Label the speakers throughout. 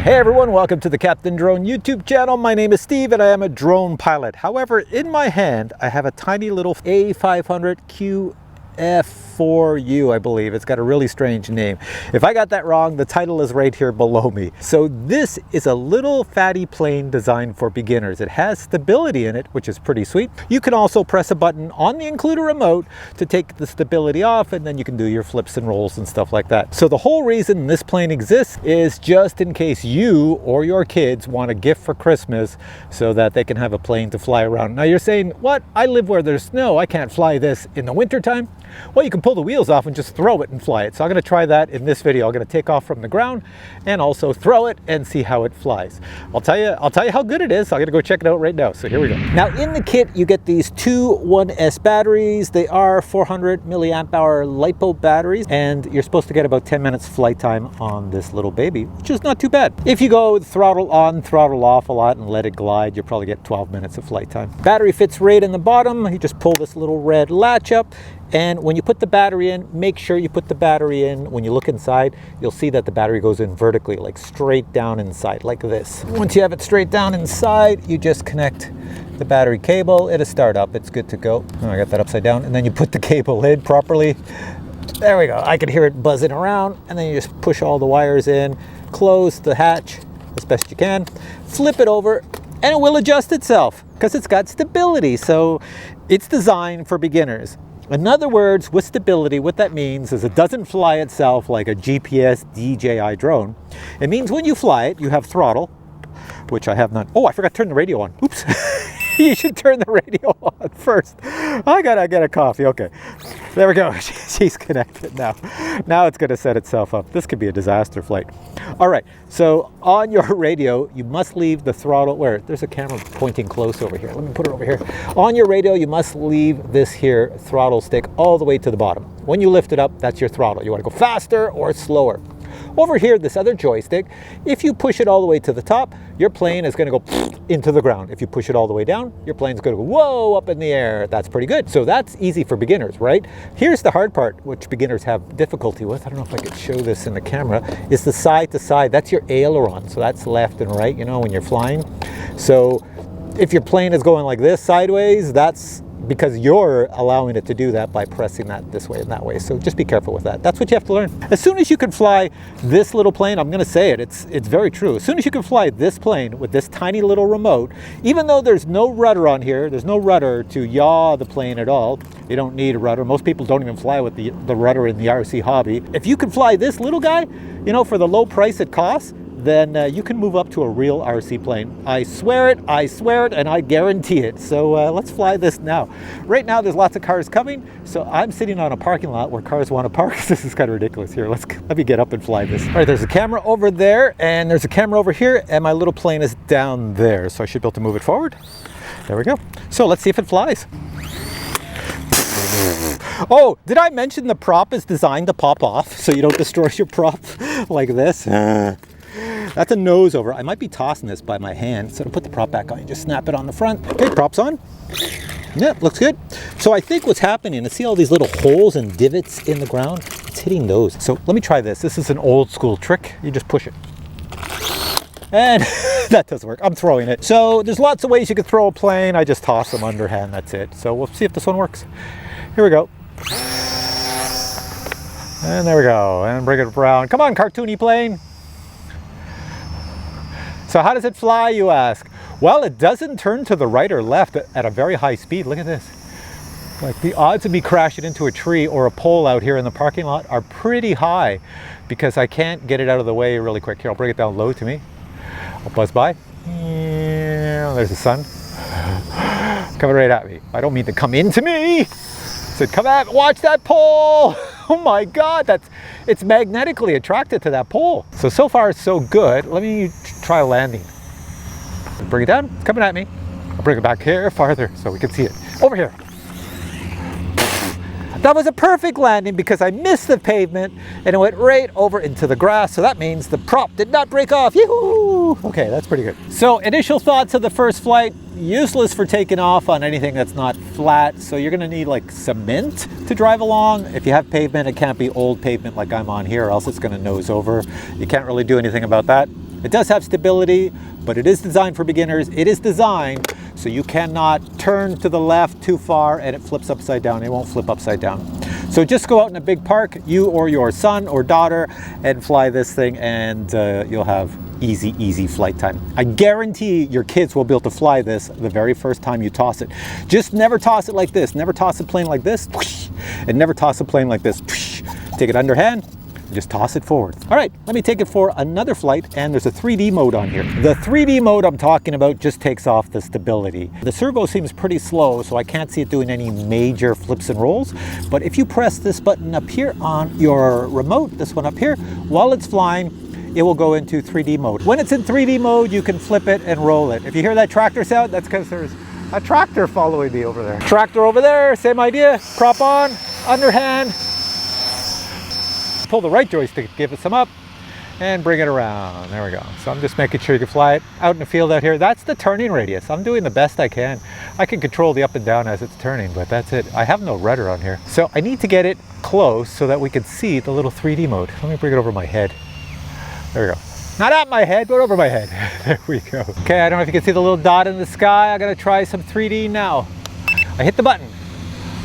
Speaker 1: Hey everyone, welcome to the Captain Drone YouTube channel. My name is Steve and I am a drone pilot. However, in my hand, I have a tiny little A500 QF4U, I believe. It's got a really strange name. If I got that wrong, the title is right here below me. So this is a little fatty plane designed for beginners. It has stability in it, which is pretty sweet. You can also press a button on the includer remote to take the stability off, and then you can do your flips and rolls and stuff like that. So the whole reason this plane exists is just in case you or your kids want a gift for Christmas so that they can have a plane to fly around. Now you're saying, what? I live where there's snow. I can't fly this in the winter time. Well, you can pull the wheels off and just throw it and fly it. So I'm going to try that in this video. I'm going to take off from the ground and also throw it and see how it flies. I'll tell you how good it is. I'm going to go check it out right now. So here we go. Now in the kit, you get these two 1S batteries. They are 400 milliamp hour LiPo batteries, and you're supposed to get about 10 minutes flight time on this little baby, which is not too bad. If you go throttle on, throttle off a lot and let it glide, you'll probably get 12 minutes of flight time. Battery fits right in the bottom. You just pull this little red latch up. And when you put the battery in, make sure you put the battery in. When you look inside, you'll see that the battery goes in vertically, like straight down inside, like this. Once you have it straight down inside, you just connect the battery cable. It'll start up, it's good to go. Oh, I got that upside down. And then you put the cable in properly. There we go. I can hear it buzzing around. And then you just push all the wires in, close the hatch as best you can, flip it over, and it will adjust itself because it's got stability. So it's designed for beginners. In other words, with stability, what that means is it doesn't fly itself like a GPS DJI drone. It means when you fly it, you have throttle, which I have none. Oh, I forgot to turn the radio on. Oops. You should turn the radio on first. I gotta get a coffee. Okay. There we go. She's connected now. Now it's going to set itself up. This could be a disaster flight. All right. So on your radio, you must leave the throttle. Where? There's a camera pointing close over here. Let me put it over here. On your radio, you must leave this here throttle stick all the way to the bottom. When you lift it up, that's your throttle. You want to go faster or slower. Over here, this other joystick, if you push it all the way to the top, your plane is going to go into the ground. If you push it all the way down, your plane's going to go, whoa, up in the air. That's pretty good. So that's easy for beginners, right? Here's the hard part, which beginners have difficulty with. I don't know if I could show this in the camera, is the side to side. That's your aileron. So that's left and right, you know, when you're flying. So if your plane is going like this sideways, that's because you're allowing it to do that by pressing that this way and that way. So just be careful with that. That's what you have to learn. As soon as you can fly this little plane, I'm going to say it, it's very true. As soon as you can fly this plane with this tiny little remote, even though there's no rudder on here, there's no rudder to yaw the plane at all. You don't need a rudder. Most people don't even fly with the rudder in the RC hobby. If you can fly this little guy, you know, for the low price it costs, then you can move up to a real RC plane. I swear it, and I guarantee it. So let's fly this now. Right now, there's lots of cars coming, so I'm sitting on a parking lot where cars want to park. This is kind of ridiculous here. Let me get up and fly this. All right, there's a camera over there, and there's a camera over here, and my little plane is down there, so I should be able to move it forward. There we go. So let's see if it flies. Oh, did I mention the prop is designed to pop off so you don't destroy your prop like this? That's a nose over. I might be tossing this by my hand. So to put the prop back on, you just snap it on the front. Okay, prop's on. Yeah, looks good. So I think what's happening is, see all these little holes and divots in the ground? It's hitting those. So let me try this. This is an old school trick. You just push it. And that does work. I'm throwing it. So there's lots of ways you could throw a plane. I just toss them underhand. That's it. So we'll see if this one works. Here we go. And there we go. And bring it around. Come on, cartoony plane. So how does it fly, you ask? Well, it doesn't turn to the right or left at a very high speed. Look at this. Like the odds of me crashing into a tree or a pole out here in the parking lot are pretty high because I can't get it out of the way really quick. Here, I'll bring it down low to me. I'll buzz by. There's the sun. Coming right at me. I don't mean to come into me. I said, come at, watch that pole. Oh my God, it's magnetically attracted to that pole. So far so good. Let me try landing. Bring it down, it's coming at me. I'll bring it back here farther so we can see it. Over here. That was a perfect landing because I missed the pavement and it went right over into the grass. So that means the prop did not break off. Yoo-hoo! Okay, that's pretty good. So initial thoughts of the first flight, useless for taking off on anything that's not flat. So you're gonna need like cement to drive along. If you have pavement, it can't be old pavement like I'm on here or else it's gonna nose over. You can't really do anything about that. It does have stability, but it is designed for beginners. It is designed so you cannot turn to the left too far and it flips upside down. It won't flip upside down. So just go out in a big park, you or your son or daughter, and fly this thing, and you'll have easy flight time. I guarantee your kids will be able to fly this the very first time you toss it. Just never toss it like this. Never toss a plane like this, and never toss a plane like this. Take it underhand, just toss it forward. All right, let me take it for another flight, and there's a 3D mode on here. The 3D mode I'm talking about just takes off the stability. The servo seems pretty slow, so I can't see it doing any major flips and rolls. But if you press this button up here on your remote, this one up here, while it's flying, it will go into 3D mode. When it's in 3D mode, you can flip it and roll it. If you hear that tractor sound, that's because there's a tractor following me over there. Tractor over there, same idea. Prop on, underhand. Pull the right joystick, give it some up, and bring it around. There we go. So I'm just making sure you can fly it out in the field out here. That's the turning radius. I'm doing the best I can. I can control the up and down as it's turning, but that's it. I have no rudder on here. So I need to get it close so that we can see the little 3D mode. Let me bring it over my head. There we go. Not at my head, but over my head. There we go. Okay, I don't know if you can see the little dot in the sky. I'm gonna try some 3D now. I hit the button.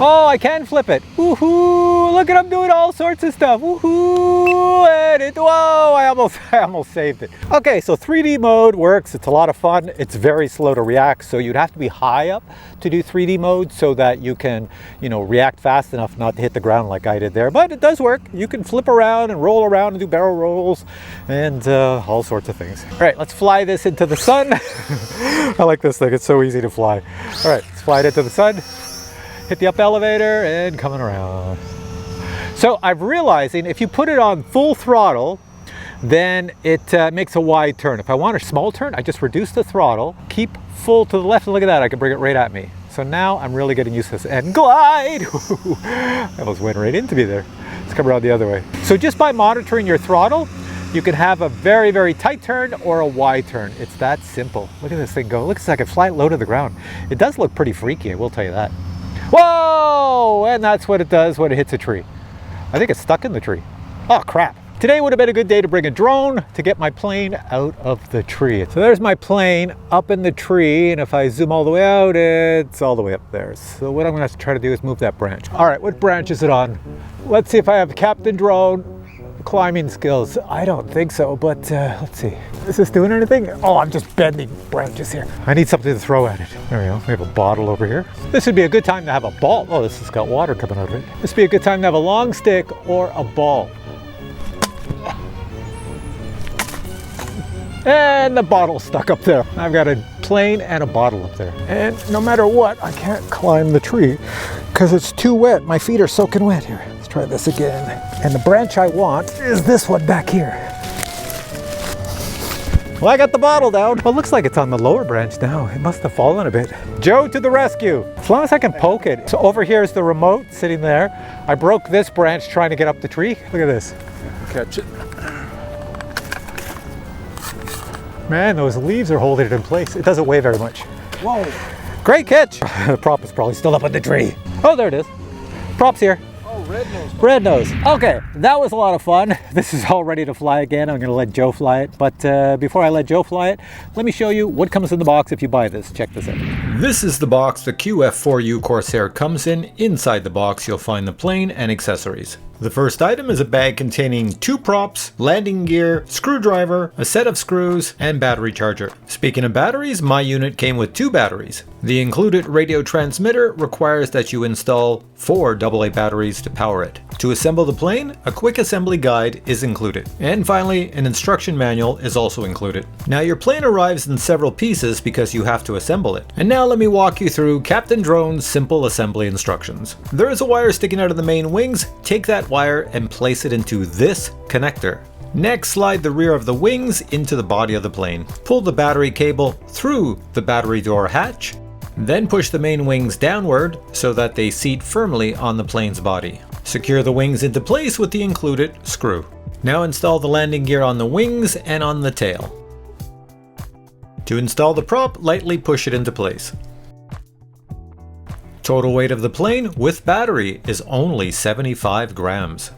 Speaker 1: Oh, I can flip it. Woohoo! Look at, I'm doing all sorts of stuff. Woohoo! And it, whoa! I almost saved it. Okay, so 3D mode works. It's a lot of fun. It's very slow to react, so you'd have to be high up to do 3D mode so that you can, you know, react fast enough not to hit the ground like I did there. But it does work. You can flip around and roll around and do barrel rolls and all sorts of things. All right, let's fly this into the sun. I like this thing. It's so easy to fly. All right, let's fly it into the sun. Hit the up elevator and coming around. So I'm realizing if you put it on full throttle, then it makes a wide turn. If I want a small turn, I just reduce the throttle, keep full to the left, and look at that, I can bring it right at me. So now I'm really getting used to this. And glide! I almost went right into me there. Let's come around the other way. So just by monitoring your throttle, you can have a very tight turn or a wide turn. It's that simple. Look at this thing go. Looks like I can fly it low to the ground. It does look pretty freaky, I will tell you that. Whoa! And that's what it does when it hits a tree. I think it's stuck in the tree. Oh, crap. Today would have been a good day to bring a drone to get my plane out of the tree. So there's my plane up in the tree, and if I zoom all the way out, it's all the way up there. So what I'm gonna have to try to do is move that branch. All right, what branch is it on? Let's see if I have Captain Drone climbing skills. I don't think so, but let's see. Is this doing anything? Oh, I'm just bending branches here. I need something to throw at it. There we go. We have a bottle over here. This would be a good time to have a ball. Oh, this has got water coming out of it. This would be a good time to have a long stick or a ball. And the bottle stuck up there. I've got a plane and a bottle up there. And no matter what, I can't climb the tree because it's too wet. My feet are soaking wet here. Let's try this again. And the branch I want is this one back here. Well, I got the bottle down. Well, it looks like it's on the lower branch now. It must have fallen a bit. Joe to the rescue. As long as I can poke it. So over here is the remote sitting there. I broke this branch trying to get up the tree. Look at this.
Speaker 2: Catch it.
Speaker 1: Man, those leaves are holding it in place. It doesn't weigh very much.
Speaker 2: Whoa.
Speaker 1: Great catch. The prop is probably still up on the tree. Oh, there it is. Prop's here.
Speaker 2: Oh, red nose.
Speaker 1: Red nose. Okay, that was a lot of fun. This is all ready to fly again. I'm gonna let Joe fly it. But before I let Joe fly it, let me show you what comes in the box if you buy this. Check this out. This is the box the QF4U Corsair comes in. Inside the box, you'll find the plane and accessories. The first item is a bag containing 2 props, landing gear, screwdriver, a set of screws, and battery charger. Speaking of batteries, my unit came with 2 batteries. The included radio transmitter requires that you install 4 AA batteries to power it. To assemble the plane, a quick assembly guide is included. And finally, an instruction manual is also included. Now your plane arrives in several pieces because you have to assemble it. And now let me walk you through Captain Drone's simple assembly instructions. There is a wire sticking out of the main wings. Take that wire and place it into this connector. Next, slide the rear of the wings into the body of the plane. Pull the battery cable through the battery door hatch. Then push the main wings downward so that they seat firmly on the plane's body. Secure the wings into place with the included screw. Now install the landing gear on the wings and on the tail. To install the prop, lightly push it into place. Total weight of the plane with battery is only 75 grams.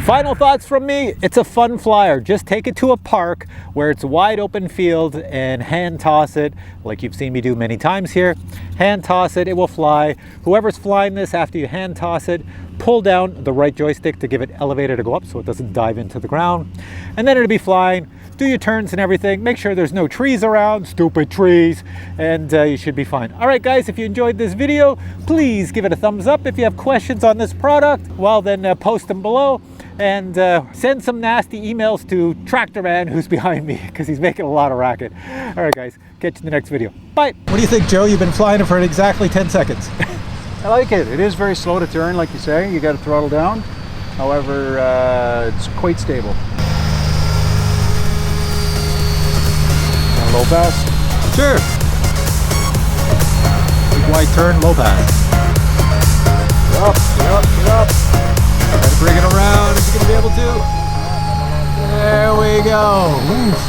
Speaker 1: Final thoughts from me, it's a fun flyer. Just take it to a park where it's wide open field and hand toss it, like you've seen me do many times here. Hand toss it, it will fly. Whoever's flying this, after you hand toss it, pull down the right joystick to give it elevator to go up so it doesn't dive into the ground. And then it'll be flying. Do your turns and everything. Make sure there's no trees around, stupid trees, and you should be fine. All right, guys, if you enjoyed this video, please give it a thumbs up. If you have questions on this product, well, then post them below. And send some nasty emails to Tractor Man, who's behind me, because he's making a lot of racket. All right, guys, catch you in the next video. Bye. What do you think, Joe? You've been flying it for exactly 10 seconds.
Speaker 2: I like it. It is very slow to turn, like you say. You got to throttle down. However, it's quite stable. Low pass?
Speaker 1: Sure. Big wide turn, low pass.
Speaker 2: Get up, get up, get up.
Speaker 1: Try to bring it around if you're going to be able to. There we go. Oof.